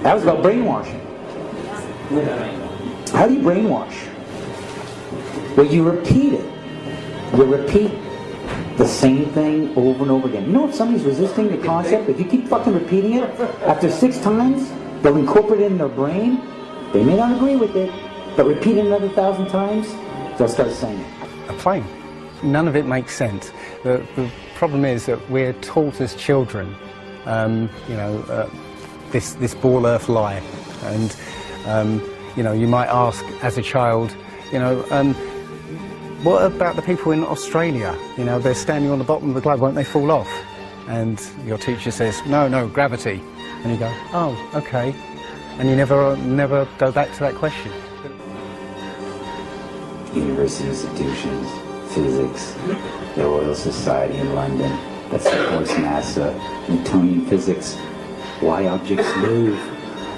That was about brainwashing. How do you brainwash? Well, you repeat it. You repeat the same thing over and over again. You know if somebody's resisting the concept, if you keep fucking repeating it, after 6 times, they'll incorporate it in their brain. They may not agree with it, but repeat it another 1,000 times, they'll start saying it. A plane. None of it makes sense. The problem is that we're taught as children, this ball earth lie. And, you might ask as a child, what about the people in Australia? They're standing on the bottom of the globe, won't they fall off? And your teacher says, no, gravity. And you go, oh, okay. And you never go back to that question. University institutions, physics, the Royal Society in London, that's of course NASA, Newtonian physics, why objects move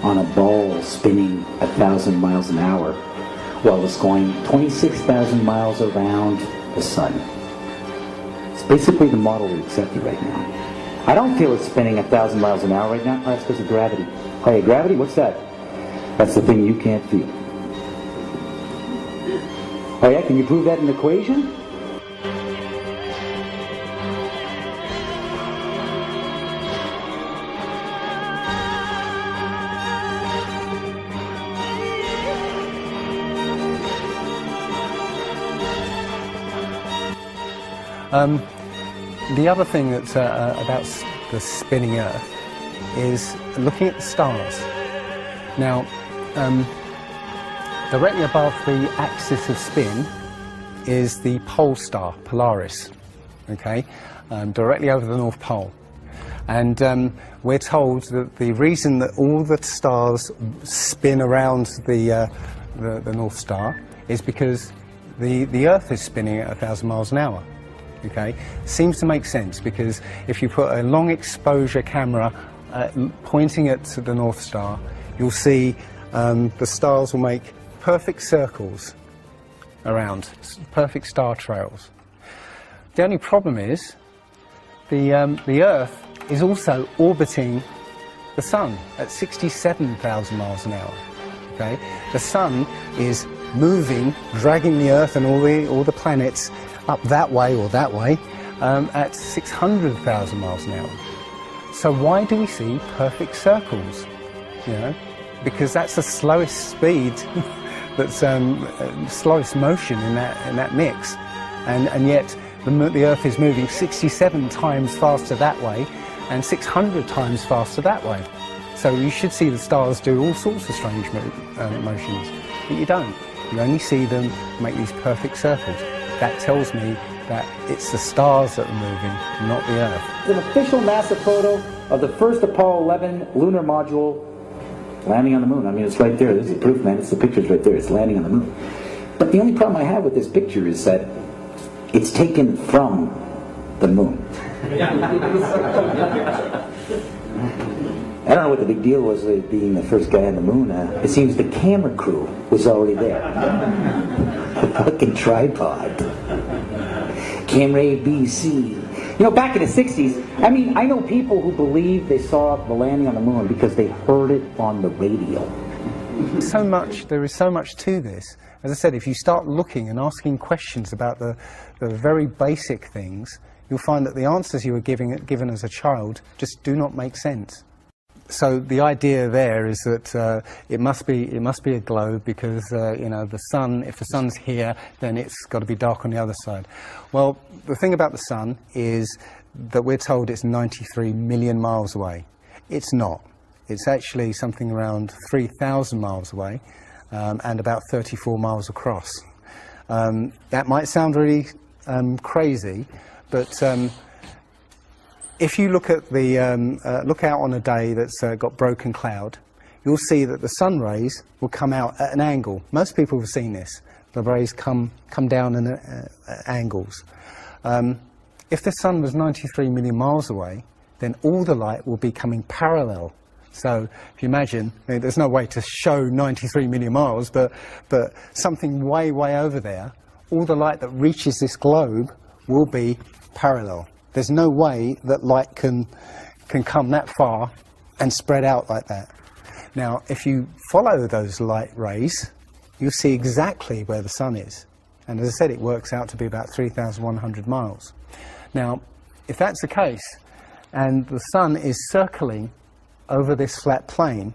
on a ball spinning 1,000 miles an hour while it's going 26,000 miles around the sun. It's basically the model we accepted right now. I don't feel it's spinning 1,000 miles an hour right now. Oh, that's because of gravity. Hey, gravity, what's that? That's the thing you can't feel. Oh yeah, can you prove that in an equation? The other thing that's about the spinning Earth is looking at the stars. Now, directly above the axis of spin is the pole star, Polaris, okay, directly over the North Pole. And we're told that the reason that all the stars spin around the North Star is because the Earth is spinning at 1,000 miles an hour. Okay, seems to make sense because if you put a long exposure camera pointing at the North Star, you'll see the stars will make perfect circles around, perfect star trails. The only problem is the Earth is also orbiting the Sun at 67,000 miles an hour. Okay, the Sun is moving, dragging the Earth and all the planets up that way or that way at 600,000 miles an hour. So why do we see perfect circles? Because that's the slowest speed, that's slowest motion in that mix, and yet the Earth is moving 67 times faster that way and 600 times faster that way. So you should see the stars do all sorts of strange motions, but you don't. You only see them make these perfect circles. That tells me that it's the stars that are moving, not the Earth. It's an official NASA photo of the first Apollo 11 lunar module landing on the moon. I mean, it's right there. This is the proof, man. It's the picture's right there. It's landing on the moon. But the only problem I have with this picture is that it's taken from the moon. I don't know what the big deal was with being the first guy on the moon. It seems the camera crew was already there. The fucking tripod. Camera A, B, C. Back in the 60s, I mean, I know people who believe they saw the landing on the moon because they heard it on the radio. There is so much to this. As I said, if you start looking and asking questions about the very basic things, you'll find that the answers you were given as a child just do not make sense. So the idea there is that it must be a globe because the sun. If the sun's here, then it's got to be dark on the other side. Well, the thing about the sun is that we're told it's 93 million miles away. It's not. It's actually something around 3,000 miles away and about 34 miles across. That might sound really crazy, but if you look at look out on a day that's got broken cloud, you'll see that the sun rays will come out at an angle. Most people have seen this. The rays come down at angles. If the sun was 93 million miles away, then all the light will be coming parallel. So if you imagine, there's no way to show 93 million miles, but something way over there, all the light that reaches this globe will be parallel. There's no way that light can come that far and spread out like that. Now, if you follow those light rays, you'll see exactly where the sun is. And as I said, it works out to be about 3,100 miles. Now, if that's the case, and the sun is circling over this flat plane,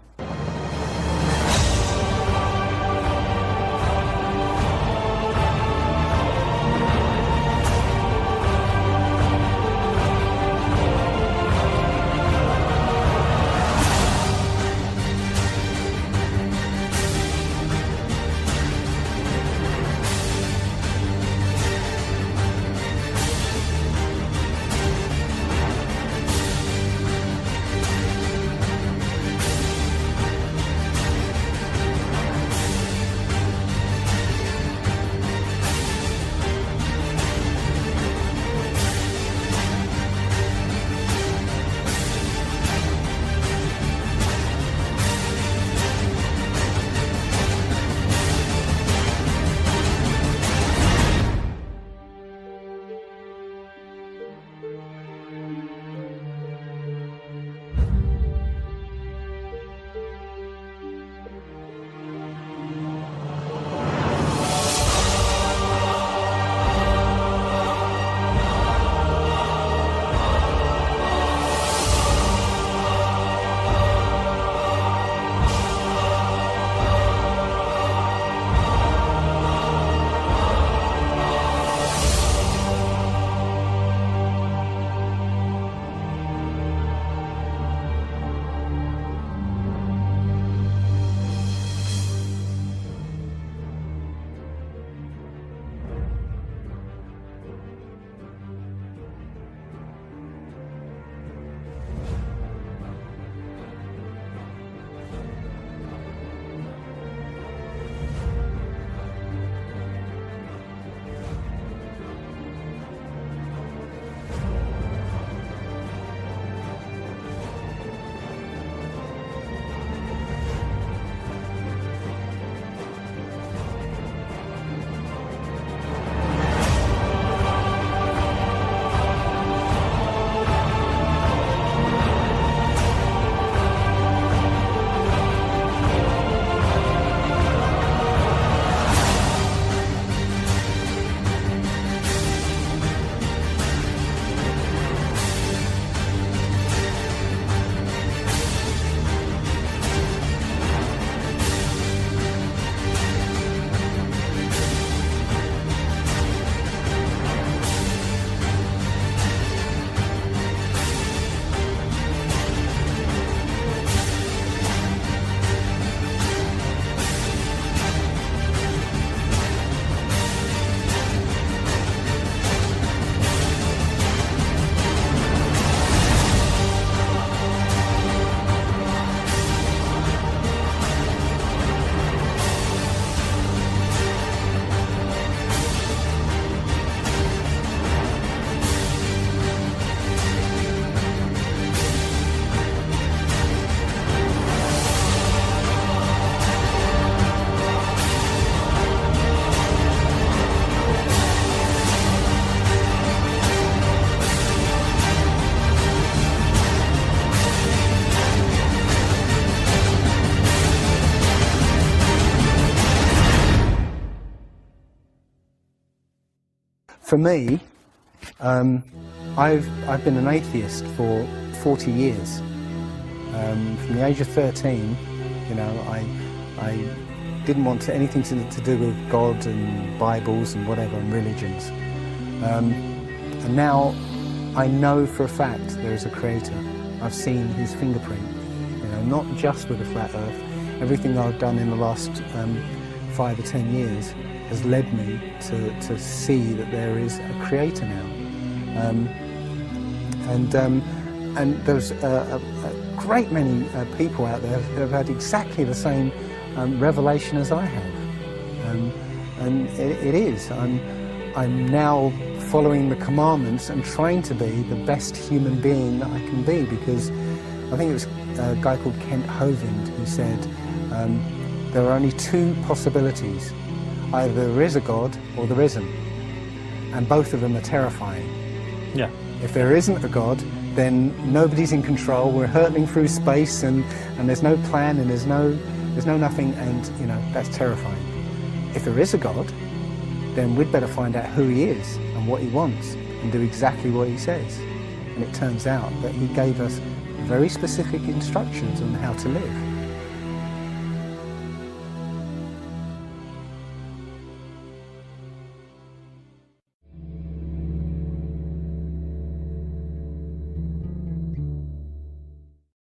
For me, I've been an atheist for 40 years. From the age of 13, you know, I didn't want anything to do with God and Bibles and whatever, and religions. And now I know for a fact there is a creator. I've seen his fingerprint, you know, not just with the flat earth. Everything I've done in the last 5 or 10 years has led me to see that there is a creator now. And there's a great many people out there who have had exactly the same revelation as I have. And it is. I'm now following the commandments and trying to be the best human being that I can be, because I think it was a guy called Kent Hovind who said there are only two possibilities. Either there is a God or there isn't. And both of them are terrifying. Yeah. If there isn't a God, then nobody's in control. We're hurtling through space, and there's no plan, and there's no nothing, and you know, that's terrifying. If there is a God, then we'd better find out who he is and what he wants and do exactly what he says. And it turns out that he gave us very specific instructions on how to live.